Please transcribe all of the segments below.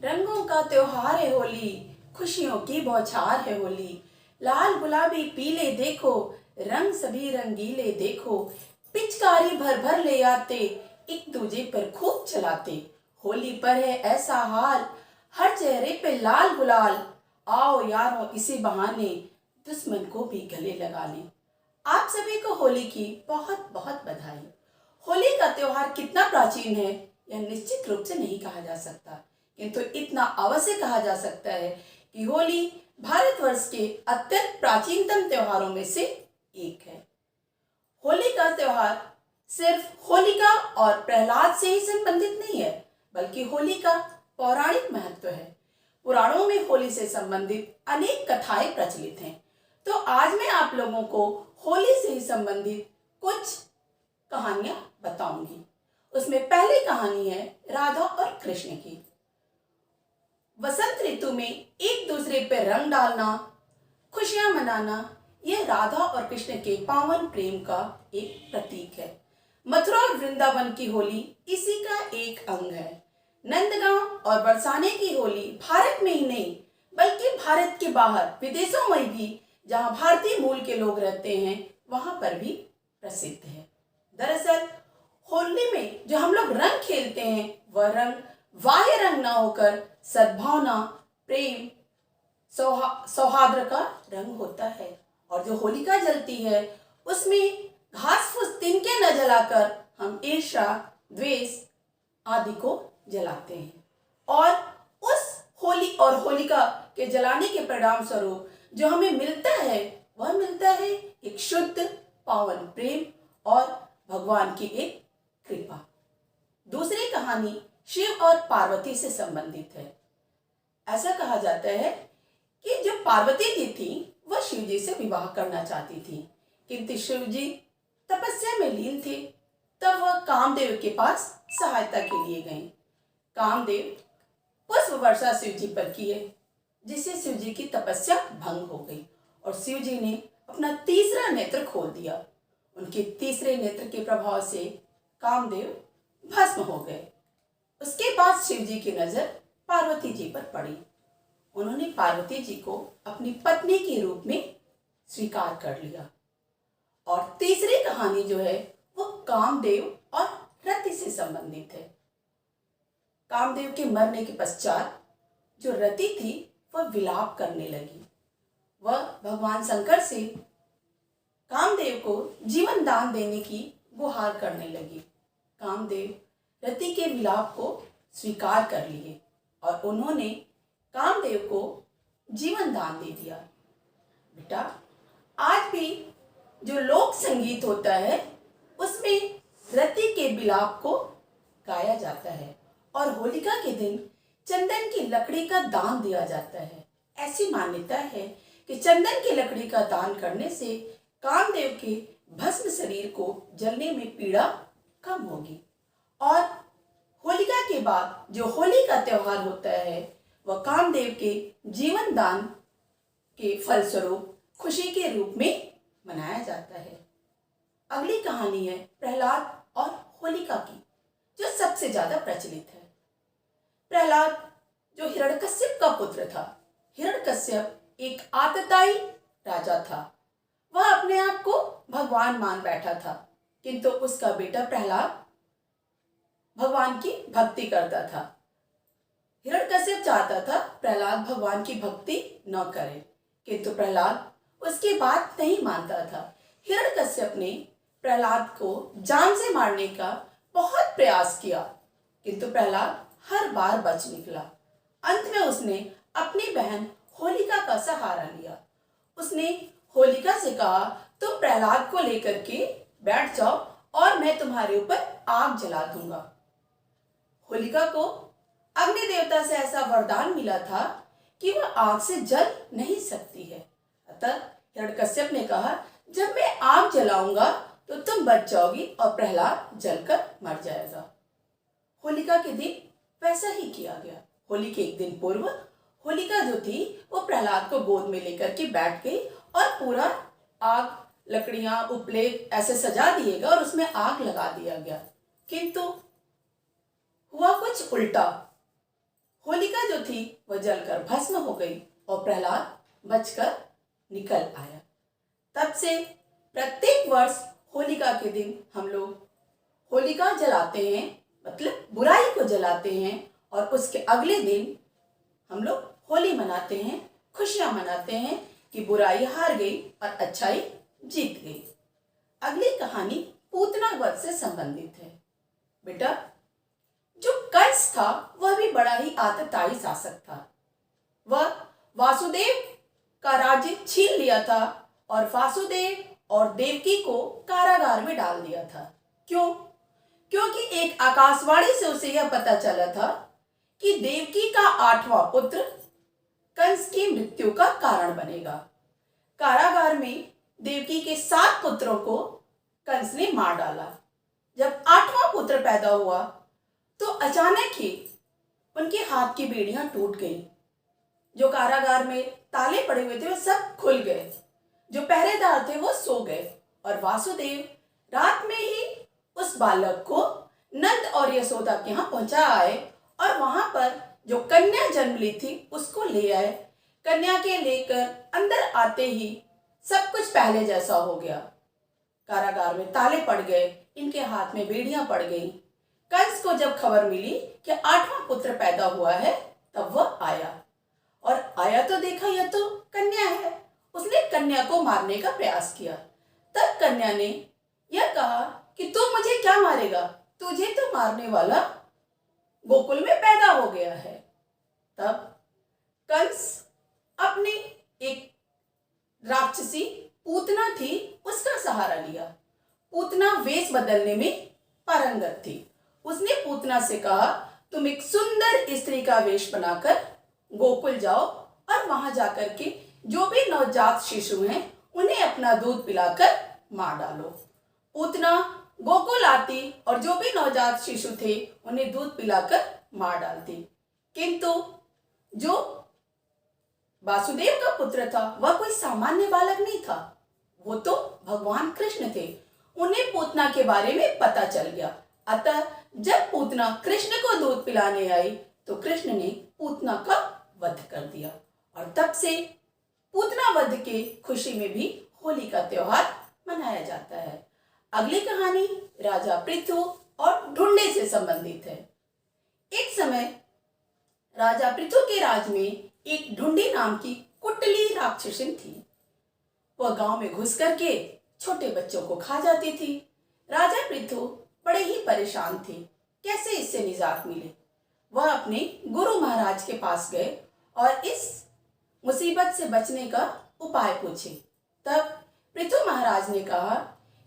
रंगों का त्योहार है होली, खुशियों की बौछार है होली। लाल गुलाबी पीले देखो, रंग सभी रंगीले देखो। पिचकारी भर भर ले आते, एक दूजे पर खूब चलाते। होली पर है ऐसा हाल, हर चेहरे पे लाल गुलाल। आओ यारों इसी बहाने, दुश्मन को भी गले लगा लें। आप सभी को होली की बहुत बहुत बधाई। होली का त्योहार कितना प्राचीन है यह निश्चित रूप से नहीं कहा जा सकता, किंतु इतना अवश्य कहा जा सकता है कि होली भारतवर्ष के अत्यंत प्राचीनतम त्योहारों में से एक है। होली का त्योहार सिर्फ होलिका और प्रहलाद से ही संबंधित नहीं है, बल्कि होली का पौराणिक महत्व है। पुराणों में होली से संबंधित अनेक कथाएं प्रचलित हैं। तो आज मैं आप लोगों को होली से ही संबंधित कुछ कहानियां बताऊंगी। उसमें पहली कहानी है राधा और कृष्ण की। वसंत ऋतु में एक दूसरे पर रंग डालना, खुशियां मनाना, यह राधा और कृष्ण के पावन प्रेम का एक प्रतीक है। मथुरा और वृंदावन की होली इसी का एक अंग है। नंदगांव और बरसाने की होली भारत में ही नहीं बल्कि भारत के बाहर विदेशों में भी, जहां भारतीय मूल के लोग रहते हैं, वहां पर भी प्रसिद्ध है। दरअसल होली में जो हम लोग रंग खेलते हैं वह रंग बाह्य रंग ना होकर सद्भावना, प्रेम, सौहार्द का रंग होता है। और जो होलिका जलती है उसमें घास फूस तिनके न जलाकर हम ईर्ष्या, द्वेष आदि को जलाते हैं। और उस होली और होलिका के जलाने के परिणाम स्वरूप जो हमें मिलता है वह मिलता है एक शुद्ध पावन प्रेम और भगवान की एक कृपा। दूसरी कहानी शिव और पार्वती से संबंधित है। ऐसा कहा जाता है कि जो पार्वती जी थी वह शिव जी से विवाह करना चाहती थी, किंतु शिव जी तपस्या में लीन थे। तब वह कामदेव के पास सहायता के लिए गए। कामदेव पुष्प वर्षा शिव जी पर किए, जिससे शिव जी की तपस्या भंग हो गई और शिव जी ने अपना तीसरा नेत्र खोल दिया। उनके तीसरे नेत्र के प्रभाव से कामदेव भस्म हो गए। उसके बाद शिव जी की नजर पार्वती जी पर पड़ी। उन्होंने पार्वती जी को अपनी पत्नी के रूप में स्वीकार कर लिया। और तीसरी कहानी जो है वो कामदेव और रति से संबंधित है। कामदेव के मरने के पश्चात जो रति थी वह विलाप करने लगी। वह भगवान शंकर से कामदेव को जीवन दान देने की गुहार करने लगी। कामदेव रति के विलाप को स्वीकार कर लिए और उन्होंने कामदेव को जीवन दान दे दिया। बेटा, आज भी जो लोक संगीत होता है उसमें रति के विलाप को गाया जाता है और होलिका के दिन चंदन की लकड़ी का दान दिया जाता है। ऐसी मान्यता है कि चंदन की लकड़ी का दान करने से कामदेव के भस्म शरीर को जलने में पीड़ा कम होगी। और होलिका के बाद जो होली का त्योहार होता है वह कामदेव के जीवन दान के फलस्वरूप खुशी के रूप में मनाया जाता है। अगली कहानी है प्रहलाद और होलिका की, जो सबसे ज्यादा प्रचलित है। प्रहलाद जो हिरण्यकश्यप का पुत्र था। हिरण्यकश्यप एक आतताई राजा था। वह अपने आप को भगवान मान बैठा था, किंतु उसका बेटा प्रहलाद भगवान की भक्ति करता था। हिरण्यकश्यप चाहता था प्रहलाद भगवान की भक्ति न करे, किंतु प्रहलाद उसकी बात नहीं मानता था। हिरण्यकश्यप ने प्रहलाद को जान से मारने का बहुत प्रयास किया, किंतु प्रहलाद हर बार बच निकला। अंत में उसने अपनी बहन होलिका का सहारा लिया। उसने होलिका से कहा, तुम प्रहलाद को लेकर के बैठ जाओ और मैं तुम्हारे ऊपर आग जला दूंगा। होलिका को अग्नि देवता से ऐसा वरदान मिला था कि वह आग से जल नहीं सकती है। अतः हिरण्यकश्यप ने कहा, जब मैं आग जलाऊंगा तो तुम बच जाओगी और प्रहलाद जलकर मर जाएगा। होलिका के दिन वैसा ही किया गया। होली के एक दिन पूर्व होलिका जो थी वो प्रहलाद को गोद में लेकर के बैठ गई और पूरा आग, लकड़ियां, उपले ऐसे सजा दिए गए और उसमें आग लगा दिया गया। किंतु हुआ कुछ उल्टा। होलिका जो थी वह जलकर भस्म हो गई और प्रहलाद बचकर निकल आया। तब से प्रत्येक वर्ष होलिका के दिन हम लोग होलिका जलाते हैं, मतलब बुराई को जलाते हैं, और उसके अगले दिन हम लोग होली मनाते हैं, खुशियां मनाते हैं कि बुराई हार गई और अच्छाई जीत गई। अगली कहानी पूतना वध से संबंधित है। बेटा, जो कंस था वह भी बड़ा ही आतताई शासक था। वह वासुदेव का राज्य छीन लिया था और वासुदेव और देवकी को कारागार में डाल दिया था। क्यों? क्योंकि एक आकाशवाणी से उसे यह पता चला था कि देवकी का 8वां पुत्र कंस की मृत्यु का कारण बनेगा। कारागार में देवकी के 7 पुत्रों को कंस ने मार डाला। जब 8वां पुत्र पैदा हुआ तो अचानक ही उनके हाथ की बेड़ियां टूट गई। जो कारागार में ताले पड़े हुए थे वो सब खुल गए। जो पहरेदार थे वो सो गए और वासुदेव रात में ही उस बालक को नंद और यशोदा के यहाँ पहुंचा आए और वहां पर जो कन्या जन्म ली थी उसको ले आए। कन्या के लेकर अंदर आते ही सब कुछ पहले जैसा हो गया। कारागार में ताले पड़ गए, इनके हाथ में बेड़ियां पड़ गई। कंस को जब खबर मिली कि 8वां पुत्र पैदा हुआ है तब वह आया, और आया तो देखा यह तो कन्या है। उसने कन्या को मारने का प्रयास किया। तब कन्या ने यह कहा कि तू मुझे क्या मारेगा, तुझे तो मारने वाला गोकुल में पैदा हो गया है। तब कंस अपनी एक राक्षसी पूतना थी उसका सहारा लिया। पूतना वेश बदलने में पारंगत थी। उसने पूतना से कहा, तुम एक सुंदर स्त्री का वेश बनाकर गोकुल जाओ और वहां जाकर के जो भी नवजात शिशु हैं उन्हें अपना दूध पिलाकर मार डालो। पूतना गोकुल आती और जो भी नवजात शिशु थे उन्हें दूध पिलाकर मार डालती। किंतु जो वासुदेव का पुत्र था वह कोई सामान्य बालक नहीं था, वो तो भगवान कृष्ण थे। उन्हें पूतना के बारे में पता चल गया। अतः जब पूतना कृष्ण को दूध पिलाने आई तो कृष्ण ने पूतना का वध कर दिया, और तब से पूतना वध के खुशी में भी होली का त्योहार मनाया जाता है। अगली कहानी राजा पृथु और ढूंढे से संबंधित है। एक समय राजा पृथु के राज में एक ढूंढी नाम की कुटली राक्षसी थी। वह गांव में घुस करके छोटे बच्चों को खा जाती थी। राजा पृथु बड़े ही परेशान थे, कैसे इससे निजात मिले। वह अपने गुरु महाराज के पास गए और इस मुसीबत से बचने का उपाय पूछे। तब पृथु महाराज ने कहा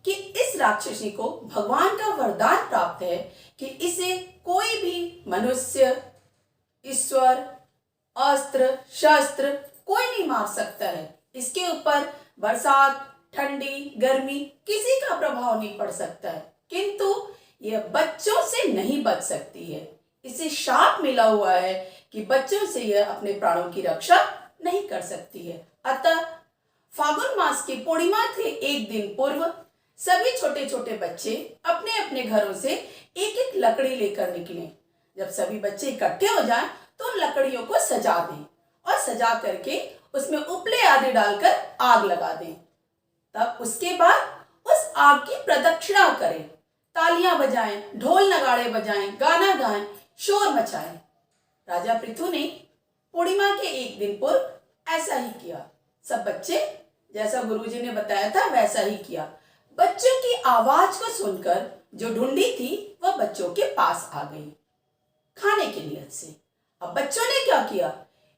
कि इस राक्षसी को भगवान का वरदान प्राप्त है कि इसे कोई भी मनुष्य, ईश्वर, अस्त्र, शस्त्र कोई नहीं मार सकता है। इसके ऊपर बरसात, ठंडी, गर्मी किसी का प्रभाव नहीं पड़ सकता है, किंतु यह बच्चों से नहीं बच सकती है। इसे शाप मिला हुआ है कि बच्चों से यह अपने प्राणों की रक्षा नहीं कर सकती है। अतः फागुन मास की पूर्णिमा के एक दिन पूर्व सभी छोटे छोटे बच्चे अपने अपने घरों से एक एक लकड़ी लेकर निकले। जब सभी बच्चे इकट्ठे हो जाएं तो उन लकड़ियों को सजा दें और सजा करके उसमें उपले आदि डालकर आग लगा दें। तब उसके बाद उस आग की प्रदक्षिणा करें, तालियां बजाएं, ढोल नगाड़े बजाएं, गाना गाएं, शोर मचाएं। राजा पृथु ने पूर्णिमा के एक दिन पूर्व ऐसा ही किया। सब बच्चे जैसा गुरुजी ने बताया था वैसा ही किया। बच्चों की आवाज को सुनकर जो ढूंढी थी वह बच्चों के पास आ गई खाने की नियत से। अब बच्चों ने क्या किया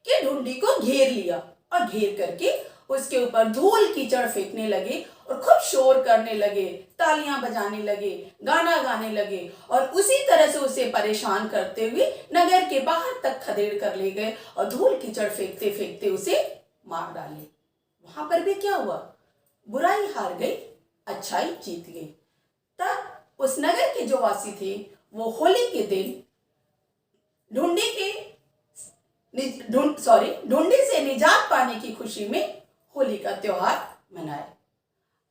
कि ढूंढी को घेर लिया और घेर करके उसके ऊपर धूल कीचड़ फेंकने लगे और खूब शोर करने लगे, तालियां बजाने लगे, गाना गाने लगे, और उसी तरह से उसे परेशान करते हुए नगर के बाहर तक खदेड़ कर ले गए और धूल कीचड़ फेंकते फेंकते उसे मार डाले। वहां पर भी क्या हुआ, बुराई हार गई, अच्छाई जीत गई। तब उस नगर के जो वासी थे वो होली के दिन ढूंढी से निजात पाने की खुशी में होली का त्योहार मनाए।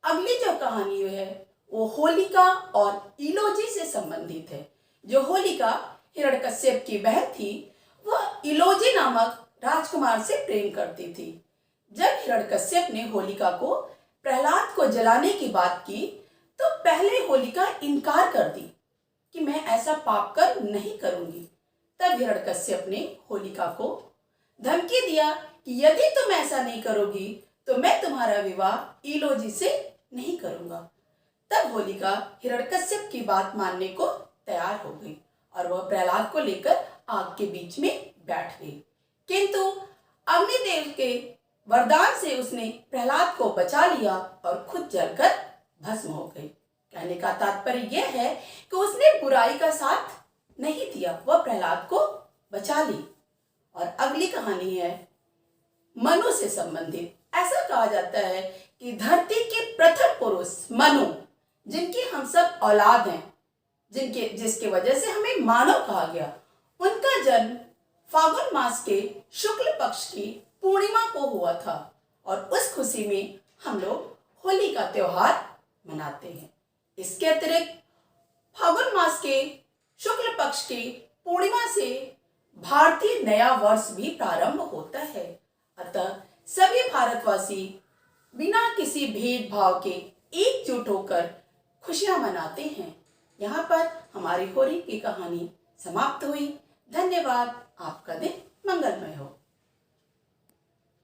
अगली जो कहानी है वो होलिका और इलोजी से संबंधित है। जो होलिका हिरण्यकश्यप की बहन थी वह इलोजी नामक राजकुमार से प्रेम करती थी। जब हिरण्यकश्यप ने होलिका को प्रहलाद को जलाने की बात की तो पहले होलिका इनकार कर दी कि मैं ऐसा पाप कर नहीं करूंगी। तब हिरण्यकश्यप ने होलिका को धमकी दिया कि यदि तुम ऐसा नहीं करोगी तो मैं तुम्हारा विवाह इलोजी से नहीं करूंगा। तब होलिका हिरण्यकश्यप की बात मानने को तैयार हो गई और वह प्रहलाद को लेकर आग के बीच में बैठ गई। किंतु अग्निदेव के वरदान से उसने प्रहलाद को बचा लिया और खुद जलकर भस्म हो गई। कहने का तात्पर्य यह है कि उसने बुराई का साथ नहीं दिया, वह प्रहलाद को बचा ली। और अगली कहानी है मनु से संबंधित। ऐसा कहा जाता है कि धरती के प्रथम पुरुष मनु, जिनकी हम सब औलाद हैं, जिसके वजह से हमें मानव कहा गया, उनका जन्म फागुन मास के शुक्ल पक्ष की पूर्णिमा को हुआ था और उस खुशी में हम लोग होली का त्योहार मनाते हैं। इसके अतिरिक्त फागुन मास के शुक्ल पक्ष की पूर्णिमा से भारतीय नया वर्ष भी प्रारंभ होता है। अतः सभी भारतवासी बिना किसी भेदभाव के एकजुट होकर खुशियां मनाते हैं। यहाँ पर हमारी होली की कहानी समाप्त हुई। धन्यवाद। आपका दिन मंगलमय हो।